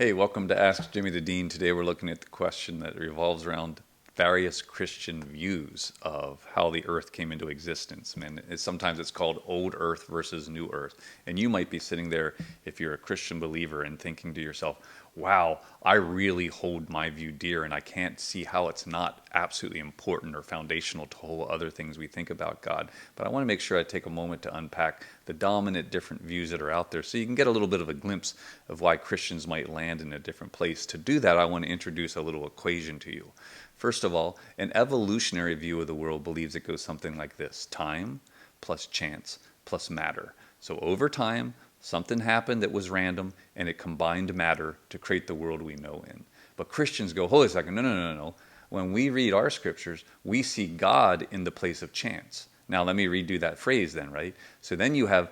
Hey, welcome to Ask Jimmy the Dean. Today we're looking at the question that revolves around various Christian views of how the earth came into existence. And sometimes it's called old earth versus new earth. And you might be sitting there, if you're a Christian believer, and thinking to yourself, wow, I really hold my view dear, and I can't see how it's not absolutely important or foundational to whole other things we think about God. But I want to make sure I take a moment to unpack the dominant different views that are out there so you can get a little bit of a glimpse of why Christians might land in a different place. To do that, I want to introduce a little equation to you. First of all, an evolutionary view of the world believes it goes something like this: time plus chance plus matter. So over time, something happened that was random, and it combined matter to create the world we know in. But Christians go, hold a second, no. When we read our scriptures, we see God in the place of chance. Now, let me redo that phrase then, right? So then you have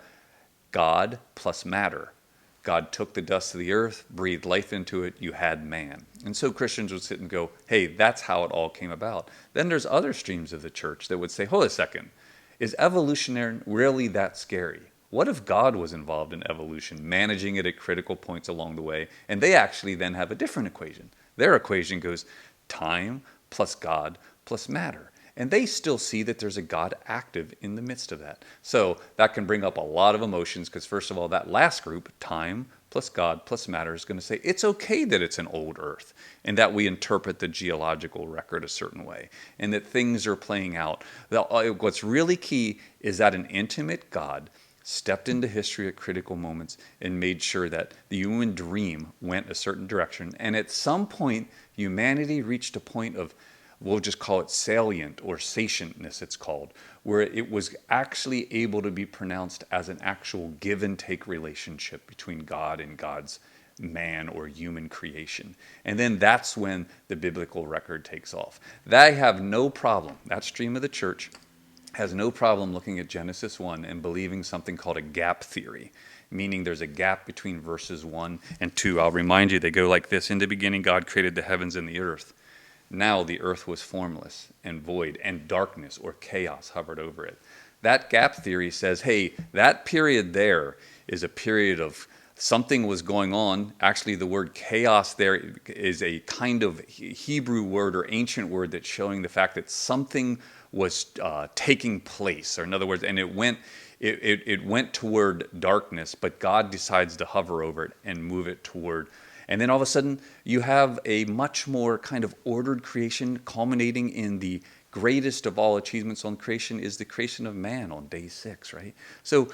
God plus matter. God took the dust of the earth, breathed life into it, you had man. And so Christians would sit and go, hey, that's how it all came about. Then there's other streams of the church that would say, hold a second, is evolutionary really that scary? What if God was involved in evolution, managing it at critical points along the way? And they actually then have a different equation. Their equation goes time plus God plus matter. And they still see that there's a God active in the midst of that. So that can bring up a lot of emotions because, first of all, that last group, time plus God plus matter, is going to say it's okay that it's an old earth and that we interpret the geological record a certain way and that things are playing out. What's really key is that an intimate God stepped into history at critical moments and made sure that the human dream went a certain direction. And at some point, humanity reached a point of, we'll just call it salient or satientness, it's called, where it was actually able to be pronounced as an actual give and take relationship between God and God's man or human creation. And then that's when the biblical record takes off. They have no problem, that stream of the church has no problem looking at Genesis 1 and believing something called a gap theory, meaning there's a gap between verses 1 and 2. I'll remind you, they go like this: in the beginning, God created the heavens and the earth. Now the earth was formless and void, and darkness or chaos hovered over it. That gap theory says, hey, that period there is a period of something was going on. Actually, the word chaos there is a kind of Hebrew word or ancient word that's showing the fact that something was taking place. Or in other words, and it went toward darkness, but God decides to hover over it and move it toward. And then all of a sudden, you have a much more kind of ordered creation, culminating in the greatest of all achievements on creation is the creation of man on day 6, right? So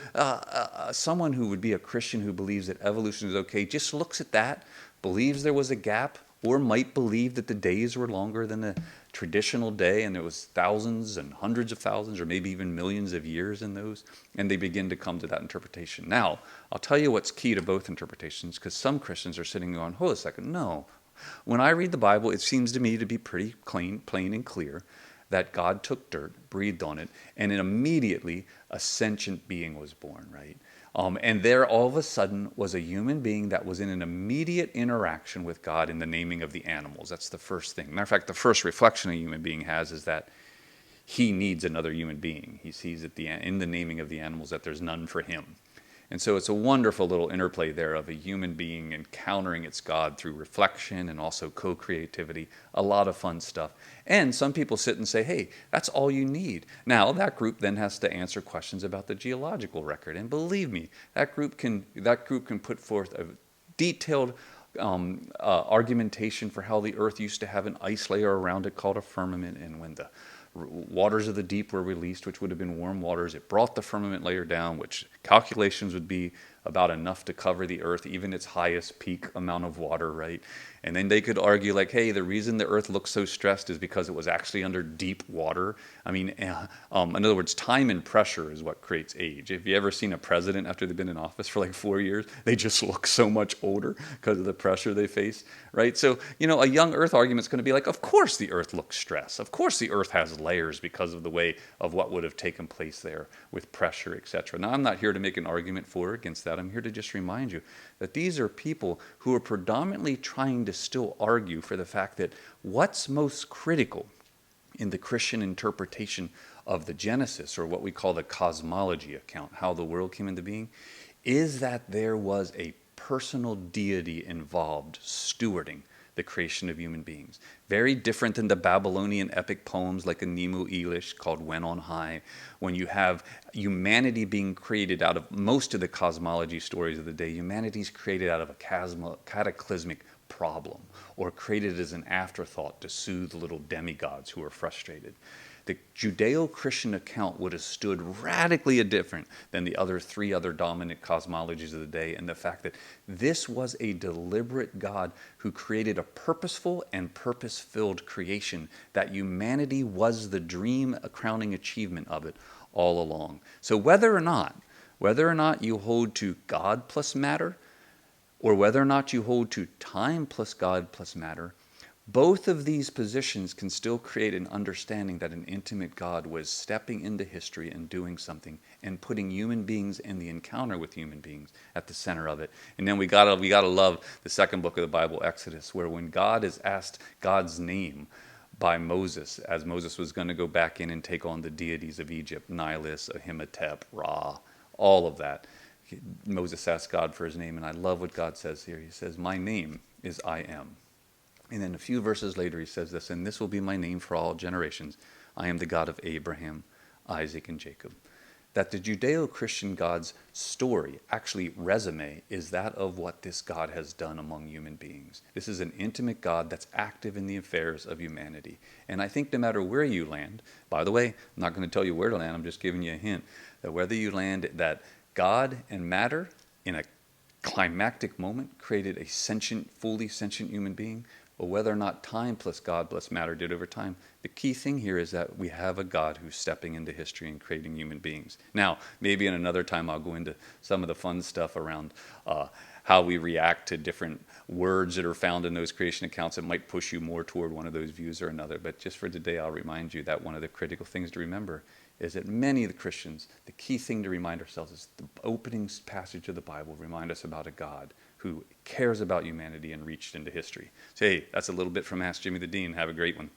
someone who would be a Christian who believes that evolution is okay just looks at that, believes there was a gap, or might believe that the days were longer than the traditional day and there was thousands and hundreds of thousands or maybe even millions of years in those, and they begin to come to that interpretation. Now, I'll tell you what's key to both interpretations, because some Christians are sitting going, hold a second, no. When I read the Bible, it seems to me to be pretty plain and clear that God took dirt, breathed on it, and then immediately a sentient being was born, right? And there all of a sudden was a human being that was in an immediate interaction with God in the naming of the animals. That's the first thing. Matter of fact, the first reflection a human being has is that he needs another human being. He sees in the naming of the animals that there's none for him. And so it's a wonderful little interplay there of a human being encountering its God through reflection and also co-creativity. A lot of fun stuff. And some people sit and say, hey, that's all you need. Now, that group then has to answer questions about the geological record. And believe me, that group can put forth a detailed argumentation for how the earth used to have an ice layer around it called a firmament, and when the waters of the deep were released, which would have been warm waters, it brought the firmament layer down, which calculations would be about enough to cover the earth, even its highest peak amount of water, right? And then they could argue like, hey, the reason the earth looks so stressed is because it was actually under deep water. I mean, in other words, time and pressure is what creates age. Have you ever seen a president after they've been in office for like 4 years? They just look so much older because of the pressure they face, right? So, a young earth argument is going to be like, of course the earth looks stressed. Of course the earth has layers because of the way of what would have taken place there with pressure, etc. Now, I'm not here to make an argument for or against that. I'm here to just remind you that these are people who are predominantly trying to still argue for the fact that what's most critical in the Christian interpretation of the Genesis, or what we call the cosmology account, how the world came into being, is that there was a personal deity involved stewarding the creation of human beings. Very different than the Babylonian epic poems like Enemu Elish called When on High, when you have humanity being created out of most of the cosmology stories of the day. Humanity's created out of a cataclysmic problem or created as an afterthought to soothe little demigods who are frustrated. The Judeo-Christian account would have stood radically different than the three other dominant cosmologies of the day, and the fact that this was a deliberate God who created a purposeful and purpose-filled creation, that humanity was the dream, a crowning achievement of it all along. So whether or not you hold to God plus matter, or whether or not you hold to time plus God plus matter, both of these positions can still create an understanding that an intimate God was stepping into history and doing something and putting human beings in the encounter with human beings at the center of it. And then we gotta love the second book of the Bible, Exodus, where when God is asked God's name by Moses, as Moses was going to go back in and take on the deities of Egypt, Nilus, Ahimetep, Ra, all of that. Moses asked God for his name, and I love what God says here. He says, "My name is I am." And then a few verses later he says this, "And this will be my name for all generations. I am the God of Abraham, Isaac, and Jacob." That the Judeo-Christian God's story, actually resume, is that of what this God has done among human beings. This is an intimate God that's active in the affairs of humanity. And I think no matter where you land, by the way, I'm not going to tell you where to land, I'm just giving you a hint, that whether you land that God and matter in a climactic moment created a sentient, fully sentient human being, or whether or not time plus God plus matter did over time, the key thing here is that we have a God who's stepping into history and creating human beings. Now, maybe in another time I'll go into some of the fun stuff around how we react to different words that are found in those creation accounts. It might push you more toward one of those views or another. But just for today, I'll remind you that one of the critical things to remember is that many of the Christians, the key thing to remind ourselves is the opening passage of the Bible remind us about a God who cares about humanity and reached into history. So, hey, that's a little bit from Ask Jimmy the Dean. Have a great one.